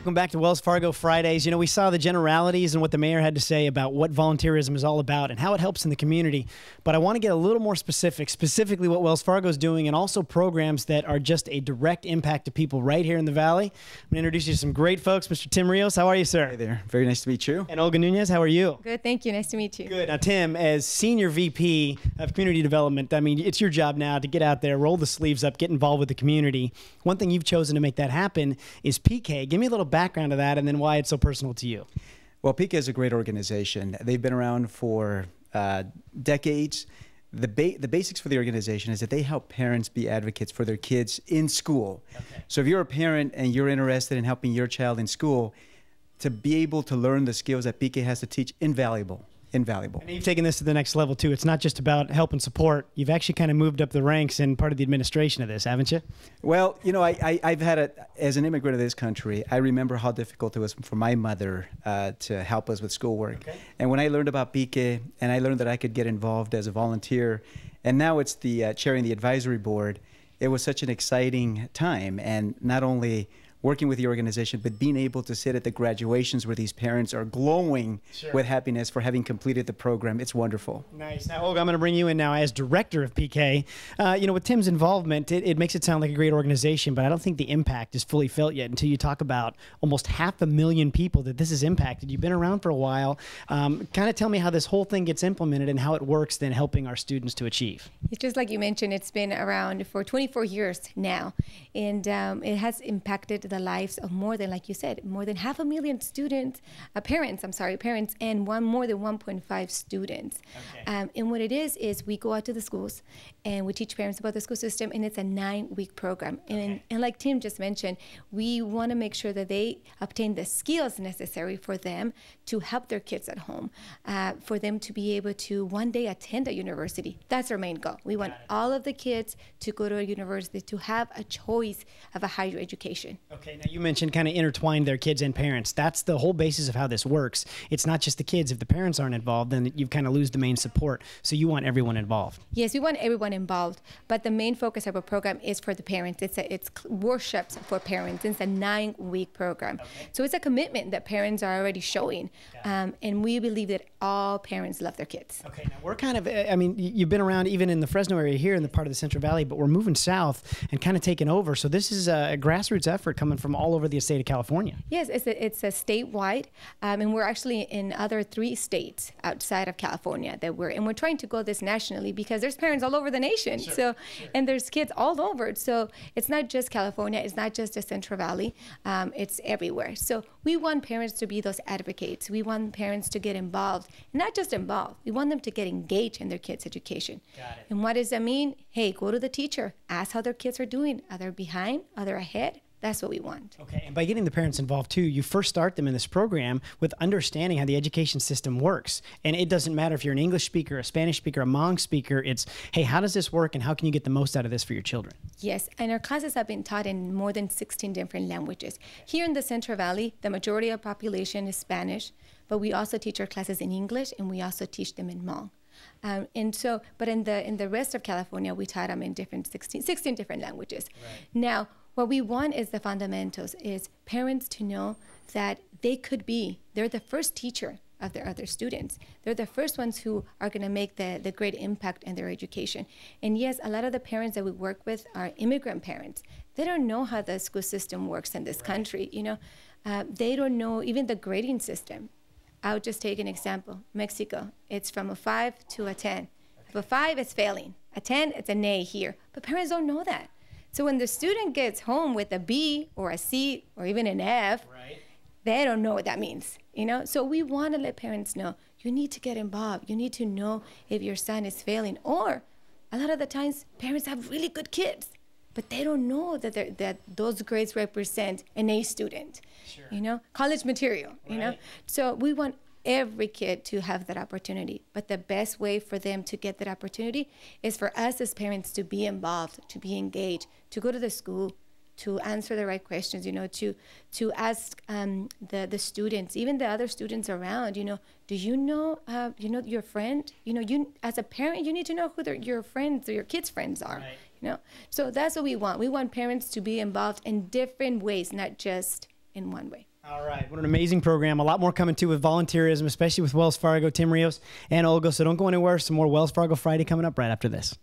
Welcome back to Wells Fargo Fridays. You know, we saw the generalities and what the mayor had to say about what volunteerism is all about and how it helps in the community. But I want to get a little more specific, specifically what Wells Fargo is doing and also programs that are just a direct impact to people right here in the Valley. I'm going to introduce you to some great folks. Mr. Tim Rios, how are you, sir? Hey there. Very nice to meet you. And Olga Nunez, how are you? Good, thank you. Nice to meet you. Good. Now, Tim, as Senior VP of Community Development, I mean, it's your job now to get out there, roll the sleeves up, get involved with the community. One thing you've chosen to make that happen is PK. Give me a little background of that and then why it's so personal to you. Well, PK is a great organization. They've been around for decades. The basics for the organization is that they help parents be advocates for their kids in school. Okay. So if you're a parent and you're interested in helping your child in school, to be able to learn the skills that PK has to teach, invaluable. Invaluable. And you've taken this to the next level, too. It's not just about help and support. You've actually kind of moved up the ranks and part of the administration of this, haven't you? Well, you know, I've had it as an immigrant to this country. I remember how difficult it was for my mother to help us with schoolwork. Okay. And when I learned about PK and I learned that I could get involved as a volunteer, and now it's the chairing the advisory board, it was such an exciting time. And not only working with the organization, but being able to sit at the graduations where these parents are glowing with happiness for having completed the program. It's wonderful. Nice. Now, Olga, I'm going to bring you in now as director of PK. You know, with Tim's involvement, it makes it sound like a great organization, but I don't think the impact is fully felt yet until you talk about almost 500,000 people that this has impacted. You've been around for a while. Kind of tell me how this whole thing gets implemented and how it works then helping our students to achieve. It's just like you mentioned, it's been around for 24 years now, and it has impacted the lives of more than, like you said, more than 500,000 students, parents, and more than 1.5 students. Okay. And what it is we go out to the schools and we teach parents about the school system, and it's a 9-week program. Okay. And like Tim just mentioned, we want to make sure that they obtain the skills necessary for them to help their kids at home, for them to be able to one day attend a university. That's our main goal. We want all of the kids to go to a university, to have a choice of a higher education. Okay, now you mentioned kind of intertwined their kids and parents. That's the whole basis of how this works. It's not just the kids. If the parents aren't involved, then you kind of lose the main support. So you want everyone involved. Yes, we want everyone involved, but the main focus of our program is for the parents. It's workshops for parents. It's a 9-week program. Okay. So it's a commitment that parents are already showing, and we believe that all parents love their kids. Okay, now we're kind of, I mean, you've been around even in the Fresno area here in the part of the Central Valley, but we're moving south and kind of taking over. So this is a grassroots effort coming from all over the state of California. Yes, it's a statewide, and we're actually in other 3 states outside of California that we're trying to go this nationally because there's parents all over the nation. And there's kids all over. So it's not just California, it's not just the Central Valley, it's everywhere. So we want parents to be those advocates. We want parents to get involved, not just involved. We want them to get engaged in their kids' education. Got it. And what does that mean? Hey, go to the teacher, ask how their kids are doing. Are they behind? Are they ahead? That's what we want. Okay, and by getting the parents involved too, you first start them in this program with understanding how the education system works. And it doesn't matter if you're an English speaker, a Spanish speaker, a Hmong speaker, it's, hey, how does this work and how can you get the most out of this for your children? Yes, and our classes have been taught in more than 16 different languages. Here in the Central Valley, the majority of the population is Spanish, but we also teach our classes in English and we also teach them in Hmong. But in the rest of California, we taught them in 16 different languages. Right. Now, what we want is the fundamentals, is parents to know that they're the first teacher of their other students. They're the first ones who are going to make the great impact in their education. And yes, a lot of the parents that we work with are immigrant parents. They don't know how the school system works in this country. You know, they don't know even the grading system. I'll just take an example. Mexico, it's from a 5 to a 10. If a 5 is failing, a 10, it's an A here. But parents don't know that. So when the student gets home with a B or a C or even an F, they don't know what that means, you know? So we want to let parents know, you need to get involved. You need to know if your son is failing. Or a lot of the times, parents have really good kids, but they don't know that those grades represent an A student, you know? College material, you know? So we want every kid to have that opportunity. But the best way for them to get that opportunity is for us as parents to be involved, to be engaged, to go to the school, to answer the right questions, you know, to ask the students, even the other students around, you know, do you know your friend? You know, you as a parent, you need to know who your friends or your kids' friends are. Right. You know, so that's what we want. We want parents to be involved in different ways, not just in one way. All right. What an amazing program. A lot more coming too with volunteerism, especially with Wells Fargo. Tim Rios and Olga. So don't go anywhere. Some more Wells Fargo Friday coming up right after this.